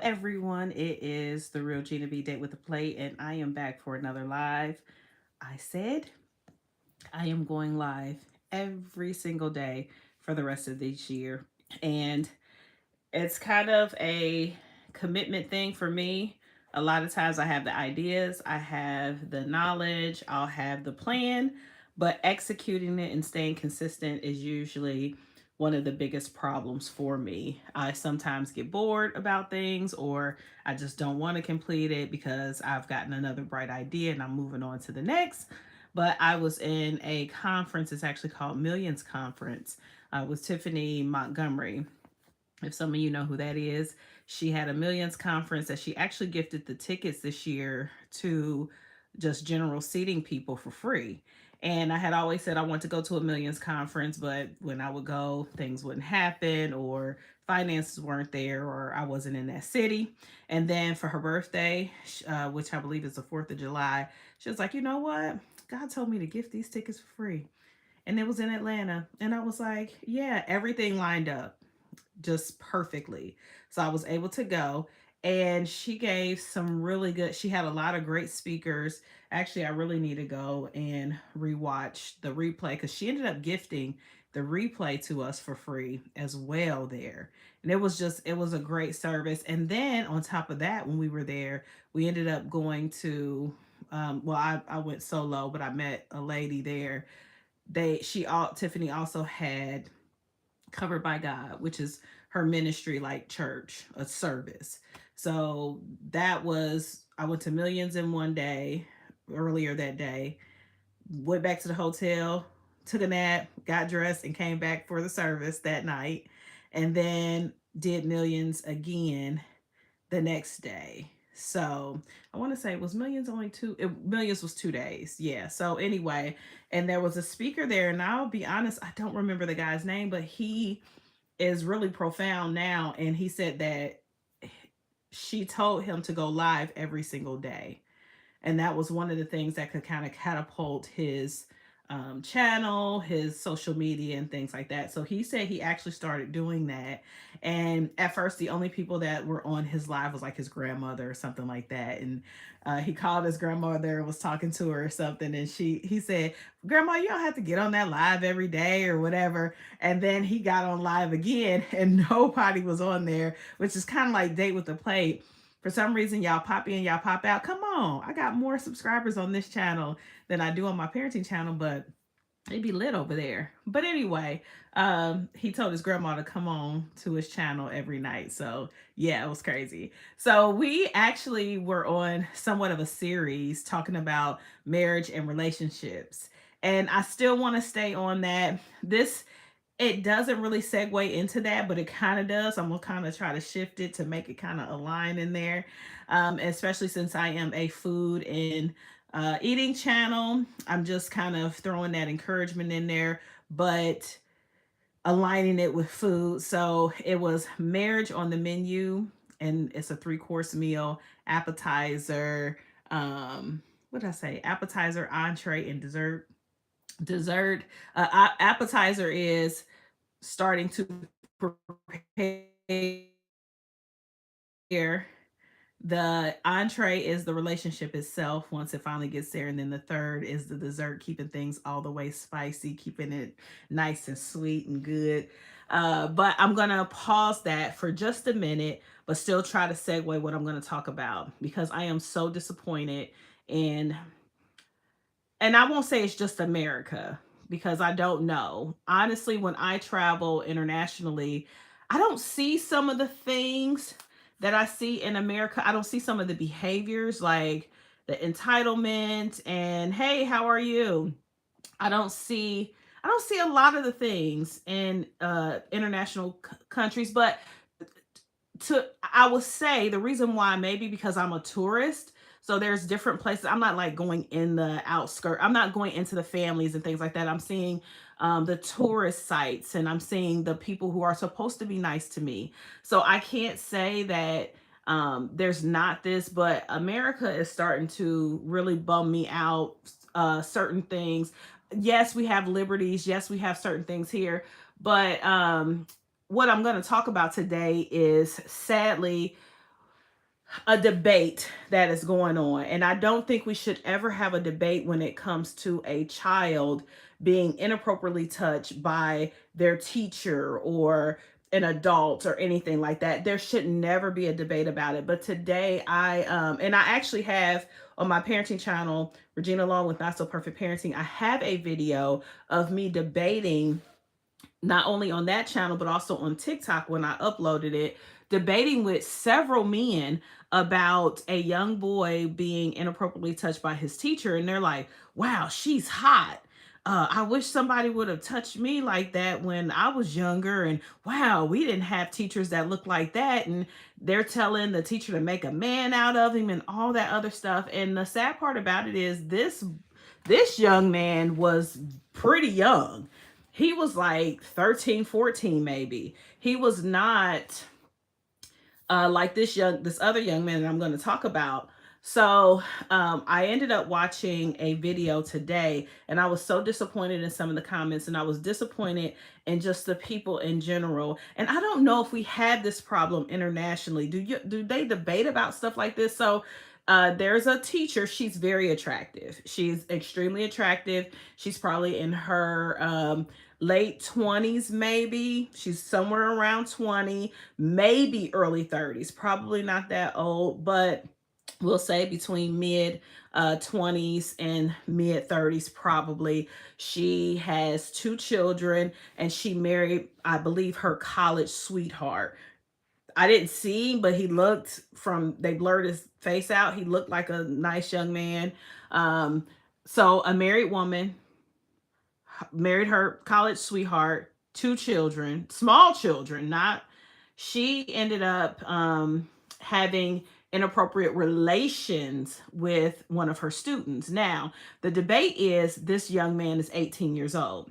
everyone, it is the real Gina B Date with the Plate, and I am back for another live. I said I am going live every single day for the rest of this year, and it's kind of a commitment thing for me. A lot of times I have the ideas, I have the knowledge, I'll have the plan, but executing it and staying consistent is usually one of the biggest problems for me. I sometimes get bored about things or I just don't want to complete it because I've gotten another bright idea and I'm moving on to the next. But I was in a conference, it's actually called Millions Conference, with Tiffany Montgomery. If some of you know who that is, she had a Millions conference that she actually gifted the tickets this year to just general seating people for free. And I had always said I want to go to a Millions conference, but when I would go, things wouldn't happen or finances weren't there or I wasn't in that city. And then for her birthday, which I believe is the 4th of July, she was like, you know what? God told me to gift these tickets for free. And it was in Atlanta. And I was like, yeah, everything lined up just perfectly. So I was able to go. And she gave some really good, she had a lot of great speakers. Actually, I really need to go and rewatch the replay because she ended up gifting the replay to us for free as well there. And it was a great service. And then on top of that, when we were there, we ended up going to, I went solo, but I met a lady there. Tiffany also had Covered by God, which is her ministry, like church, a service. So I went to Millions in one day earlier that day, went back to the hotel, took a nap, got dressed, and came back for the service that night. And then did Millions again the next day. So I want to say it was Millions was 2 days. Yeah. So anyway, and there was a speaker there, and I'll be honest, I don't remember the guy's name, but he is really profound now. And he said that she told him to go live every single day. And that was one of the things that could kind of catapult his channel, his social media, and things like that. So he said he actually started doing that. And at first, the only people that were on his live was like his grandmother or something like that. And he called his grandmother and was talking to her or something. And he said, Grandma, you don't have to get on that live every day or whatever. And then he got on live again and nobody was on there, which is kind of like Date with the Plate. For some reason, y'all pop in, y'all pop out. Come on, I got more subscribers on this channel than I do on my parenting channel, but they be lit over there. But anyway, he told his grandma to come on to his channel every night. So yeah, it was crazy. So we actually were on somewhat of a series talking about marriage and relationships. And I still want to stay on that. It doesn't really segue into that, but it kind of does. I'm gonna kind of try to shift it to make it kind of align in there, especially since I am a food and eating channel. I'm just kind of throwing that encouragement in there, but aligning it with food. So it was marriage on the menu, and it's a 3-course meal, appetizer. What did I say? Appetizer, entree, and dessert. Appetizer is starting to prepare. The entree is the relationship itself once it finally gets there. And then the third is the dessert, keeping things all the way spicy, keeping it nice and sweet and good. But I'm going to pause that for just a minute, but still try to segue what I'm going to talk about because I am so disappointed in, and I won't say it's just America because I don't know. Honestly, when I travel internationally, I don't see some of the things that I see in America. I don't see some of the behaviors like the entitlement and hey, how are you? I don't see I don't see a lot of the things in international countries, but I would say the reason why maybe because I'm a tourist. So there's different places. I'm not like going in the outskirt. I'm not going into the families and things like that. I'm seeing the tourist sites and I'm seeing the people who are supposed to be nice to me. So I can't say that there's not this, but America is starting to really bum me out. Certain things. Yes, we have liberties. Yes, we have certain things here, but what I'm going to talk about today is sadly a debate that is going on. And I don't think we should ever have a debate when it comes to a child being inappropriately touched by their teacher or an adult or anything like that. There should never be a debate about it. But today and I actually have on my parenting channel, Regina Long with Not So Perfect Parenting, I have a video of me debating, not only on that channel but also on TikTok when I uploaded it, debating with several men about a young boy being inappropriately touched by his teacher. And they're like, wow, she's hot. I wish somebody would have touched me like that when I was younger. And wow, we didn't have teachers that looked like that. And they're telling the teacher to make a man out of him and all that other stuff. And the sad part about it is this young man was pretty young. He was like 13, 14 maybe. He was not like this other young man that I'm going to talk about. So I ended up watching a video today, and I was so disappointed in some of the comments, and I was disappointed in just the people in general. And I don't know if we had this problem internationally. Do they debate about stuff like this? So there's a teacher. She's very attractive. She's extremely attractive. She's probably in her late 20s, maybe. She's somewhere around 20, maybe early 30s. Probably not that old, but we'll say between mid 20s and mid 30s, probably. She has 2 children, and she married, I believe, her college sweetheart. I didn't see, but he looked, they blurred his face out. He looked like a nice young man. Um, so a married woman, married her college sweetheart, 2 children, small children, not, she ended up having inappropriate relations with one of her students. Now, the debate is this young man is 18 years old,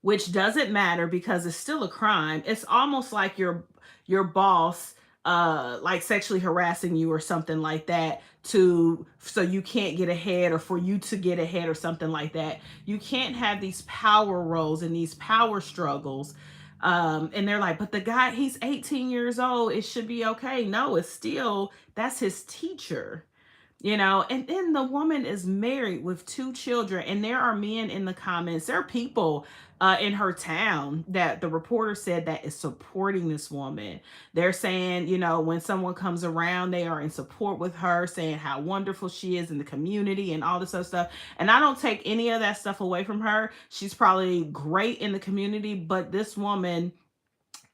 which doesn't matter because it's still a crime. It's almost like your boss like sexually harassing you or something like that, so you can't get ahead, or for you to get ahead or something like that. You can't have these power roles and these power struggles. And they're like, but the guy, he's 18 years old, it should be okay. No, it's still, that's his teacher. And then the woman is married with 2 children, and there are men in the comments. There are people in her town that the reporter said that is supporting this woman. They're saying, when someone comes around, they are in support with her, saying how wonderful she is in the community and all this other stuff. And I don't take any of that stuff away from her. She's probably great in the community, but this woman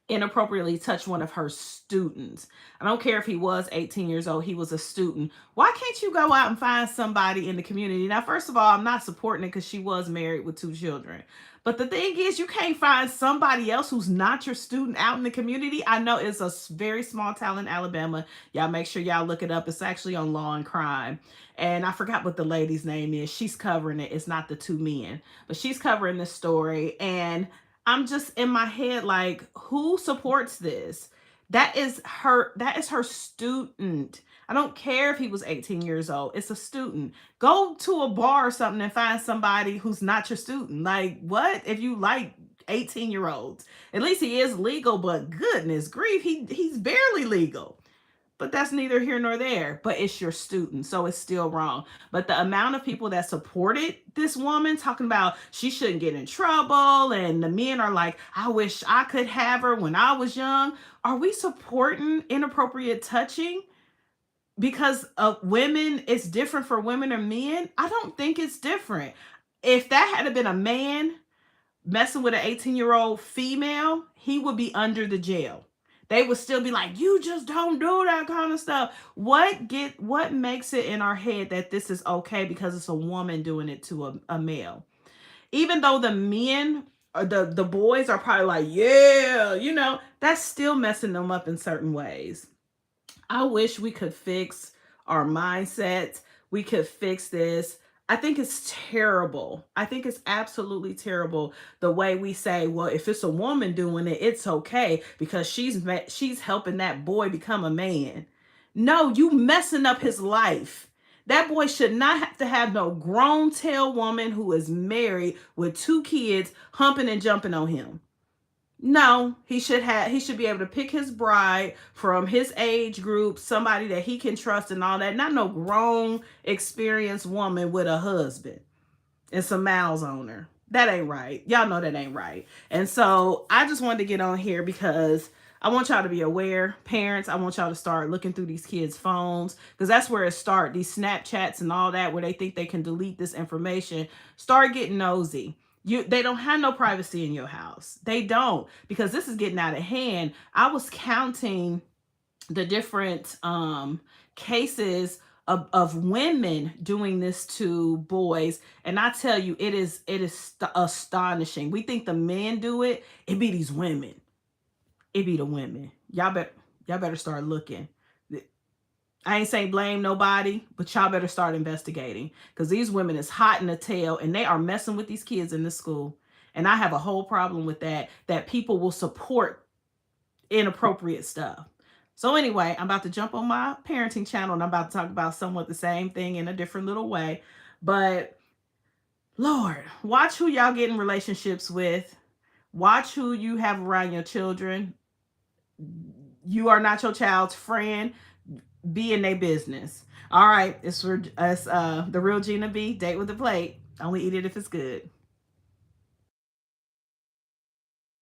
inappropriately touched one of her students. I don't care if he was 18 years old, he was a student. Why can't you go out and find somebody in the community? Now, first of all, I'm not supporting it because she was married with 2 children. But the thing is, you can't find somebody else who's not your student out in the community. I know it's a very small town in Alabama. Y'all make sure y'all look it up. It's actually on Law and Crime. And I forgot what the lady's name is. She's covering it. It's not the 2 men, but she's covering this story. And I'm just in my head like, who supports this? That is her student. I don't care if he was 18 years old. It's a student. Go to a bar or something and find somebody who's not your student. Like, what? If you like 18-year-olds. At least he is legal, but goodness grief, he's barely legal. But that's neither here nor there. But it's your student, so it's still wrong. But the amount of people that supported this woman, talking about she shouldn't get in trouble, and the men are like, I wish I could have her when I was young. Are we supporting inappropriate touching because of women? It's different for women or men? I don't think it's different. If that had been a man messing with an 18-year-old female, he would be under the jail. They would still be like, you just don't do that kind of stuff. What makes it in our head that this is okay because it's a woman doing it to a male? Even though the men or the boys are probably like, yeah, that's still messing them up in certain ways. I wish we could fix our mindsets. We could fix this. I think it's terrible. I think it's absolutely terrible the way we say, well, if it's a woman doing it, it's okay because she's helping that boy become a man. No, you messing up his life. That boy should not have to have no grown tail woman who is married with 2 kids humping and jumping on him. No, he should be able to pick his bride from his age group, somebody that he can trust and all that. Not no grown, experienced woman with a husband and some miles on her. That ain't right. Y'all know that ain't right. And so I just wanted to get on here because I want y'all to be aware, parents. I want y'all to start looking through these kids' phones because that's where it starts. These Snapchats and all that, where they think they can delete this information. Start getting nosy. They don't have no privacy in your house. They don't, because this is getting out of hand. I was counting the different cases of women doing this to boys, and I tell you, it is astonishing. We think the men do it. It be these women. It be the women. Y'all better start looking. I ain't saying blame nobody, but y'all better start investigating, because these women is hot in the tail and they are messing with these kids in the school. And I have a whole problem with that people will support inappropriate stuff. So anyway, I'm about to jump on my parenting channel and I'm about to talk about somewhat the same thing in a different little way. But Lord, watch who y'all get in relationships with. Watch who you have around your children. You are not your child's friend. Be in their business. All right, it's the real Gina B. Date with the plate. Only eat it if it's good.